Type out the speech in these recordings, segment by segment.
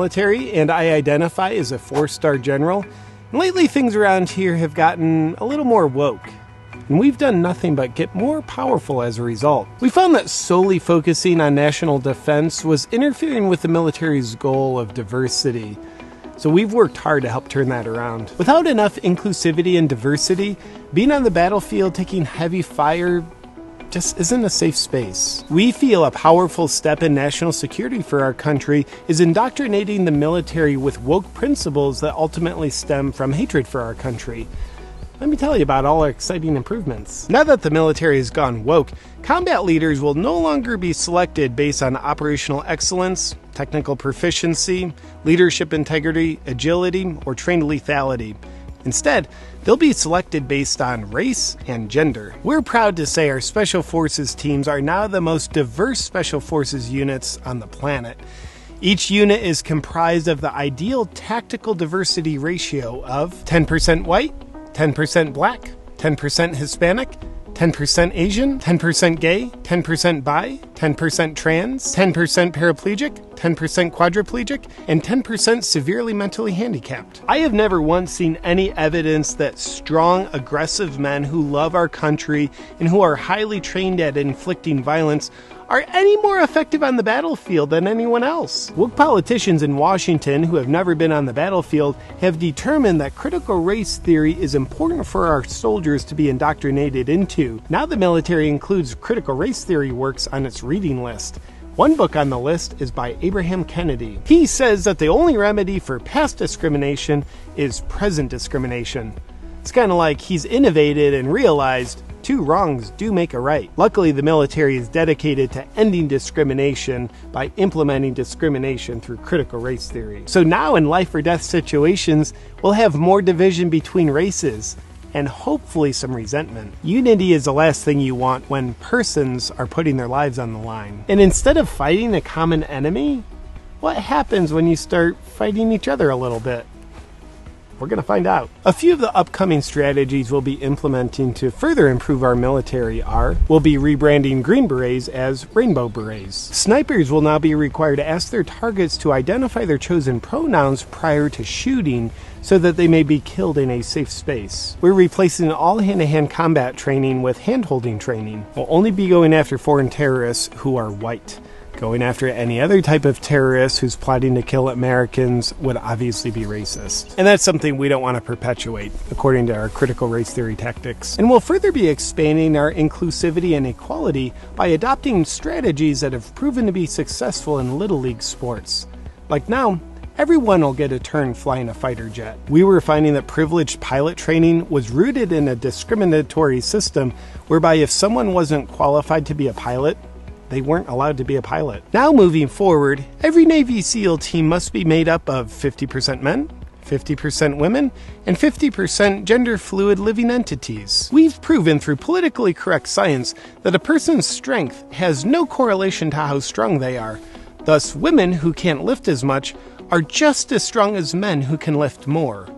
Military, and I identify as a 4-star general. And lately things around here have gotten a little more woke, and we've done nothing but get more powerful as a result. We found that solely focusing on national defense was interfering with the military's goal of diversity. So we've worked hard to help turn that around. Without enough inclusivity and diversity, being on the battlefield taking heavy fire just isn't a safe space. We feel a powerful step in national security for our country is indoctrinating the military with woke principles that ultimately stem from hatred for our country. Let me tell you about all our exciting improvements. Now that the military has gone woke, combat leaders will no longer be selected based on operational excellence, technical proficiency, leadership integrity, agility, or trained lethality. Instead, they'll be selected based on race and gender. We're proud to say our Special Forces teams are now the most diverse Special Forces units on the planet. Each unit is comprised of the ideal tactical diversity ratio of 10% white, 10% black, 10% Hispanic, 10% Asian, 10% gay, 10% bi, 10% trans, 10% paraplegic, 10% quadriplegic, and 10% severely mentally handicapped. I have never once seen any evidence that strong, aggressive men who love our country and who are highly trained at inflicting violence are any more effective on the battlefield than anyone else. Woke politicians in Washington who have never been on the battlefield have determined that critical race theory is important for our soldiers to be indoctrinated into. Now the military includes critical race theory works on its reading list. One book on the list is by Abraham Kennedy. He says that the only remedy for past discrimination is present discrimination. It's kind of like he's innovated and realized 2 wrongs do make a right. Luckily, the military is dedicated to ending discrimination by implementing discrimination through critical race theory. So now in life or death situations, we'll have more division between races and hopefully some resentment. Unity is the last thing you want when persons are putting their lives on the line. And instead of fighting a common enemy, what happens when you start fighting each other a little bit? We're going to find out. A few of the upcoming strategies we'll be implementing to further improve our military are, we'll be rebranding Green Berets as Rainbow Berets. Snipers will now be required to ask their targets to identify their chosen pronouns prior to shooting so that they may be killed in a safe space. We're replacing all hand-to-hand combat training with hand-holding training. We'll only be going after foreign terrorists who are white. Going after any other type of terrorist who's plotting to kill Americans would obviously be racist. And that's something we don't want to perpetuate, according to our critical race theory tactics. And we'll further be expanding our inclusivity and equality by adopting strategies that have proven to be successful in Little League sports. Like now, everyone will get a turn flying a fighter jet. We were finding that privileged pilot training was rooted in a discriminatory system whereby if someone wasn't qualified to be a pilot, they weren't allowed to be a pilot. Now moving forward, every Navy SEAL team must be made up of 50% men, 50% women, and 50% gender fluid living entities. We've proven through politically correct science that a person's strength has no correlation to how strong they are. Thus, women who can't lift as much are just as strong as men who can lift more,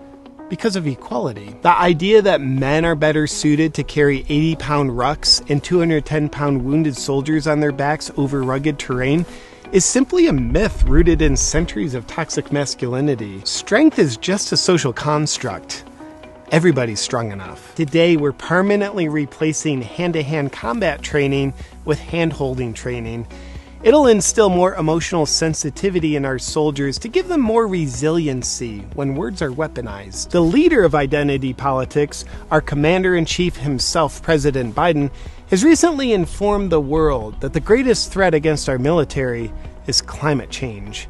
because of equality. The idea that men are better suited to carry 80-pound rucks and 210-pound wounded soldiers on their backs over rugged terrain is simply a myth rooted in centuries of toxic masculinity. Strength is just a social construct. Everybody's strong enough. Today, we're permanently replacing hand-to-hand combat training with hand-holding training. It'll instill more emotional sensitivity in our soldiers to give them more resiliency when words are weaponized. The leader of identity politics, our commander-in-chief himself, President Biden, has recently informed the world that the greatest threat against our military is climate change.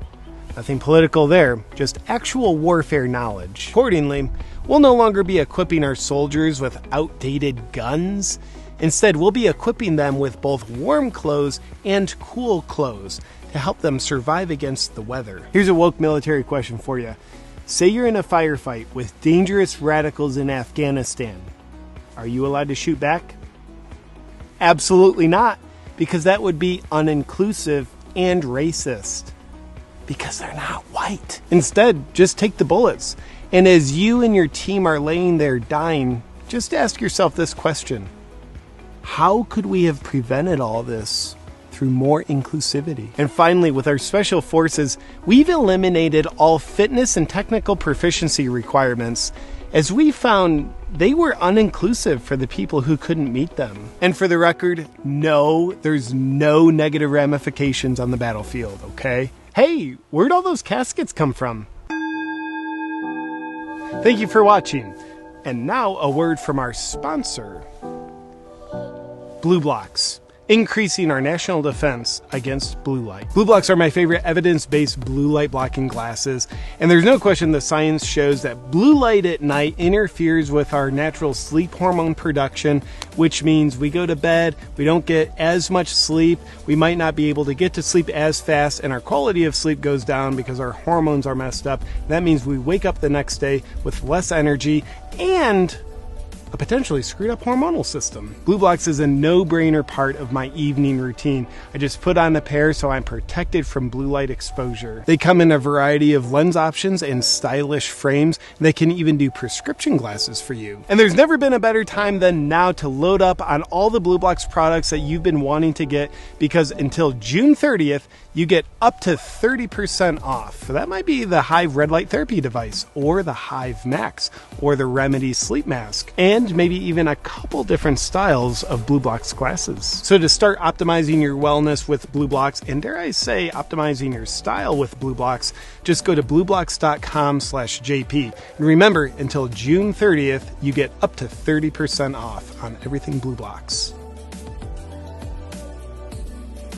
Nothing political there, just actual warfare knowledge. Accordingly, we'll no longer be equipping our soldiers with outdated guns. Instead, we'll be equipping them with both warm clothes and cool clothes to help them survive against the weather. Here's a woke military question for you. Say you're in a firefight with dangerous radicals in Afghanistan. Are you allowed to shoot back? Absolutely not, because that would be uninclusive and racist. Because they're not white. Instead, just take the bullets. And as you and your team are laying there dying, just ask yourself this question. How could we have prevented all this through through more inclusivity. And finally, with our special forces, we've eliminated all fitness and technical proficiency requirements, as we found they were uninclusive for the people who couldn't meet them. And for the record, no, there's no negative ramifications on the battlefield, okay? Hey, where'd all those caskets come from? Thank you for watching. And now a word from our sponsor, BlueBlocks, increasing our national defense against blue light. BlueBlocks are my favorite evidence-based blue light blocking glasses, and there's no question the science shows that blue light at night interferes with our natural sleep hormone production, which means we go to bed, we don't get as much sleep, we might not be able to get to sleep as fast, and our quality of sleep goes down because our hormones are messed up. That means we wake up the next day with less energy and a potentially screwed up hormonal system. BlueBlocks is a no-brainer part of my evening routine. I just put on a pair so I'm protected from blue light exposure. They come in a variety of lens options and stylish frames. They can even do prescription glasses for you. And there's never been a better time than now to load up on all the BlueBlocks products that you've been wanting to get, because until June 30th, you get up to 30% off. So that might be the Hive Red Light Therapy device, or the Hive Max, or the Remedy Sleep Mask, and maybe even a couple different styles of BlueBlocks glasses. So to start optimizing your wellness with BlueBlocks, and dare I say optimizing your style with BlueBlocks, just go to blueblocks.com/JP. And remember, until June 30th, you get up to 30% off on everything BlueBlocks.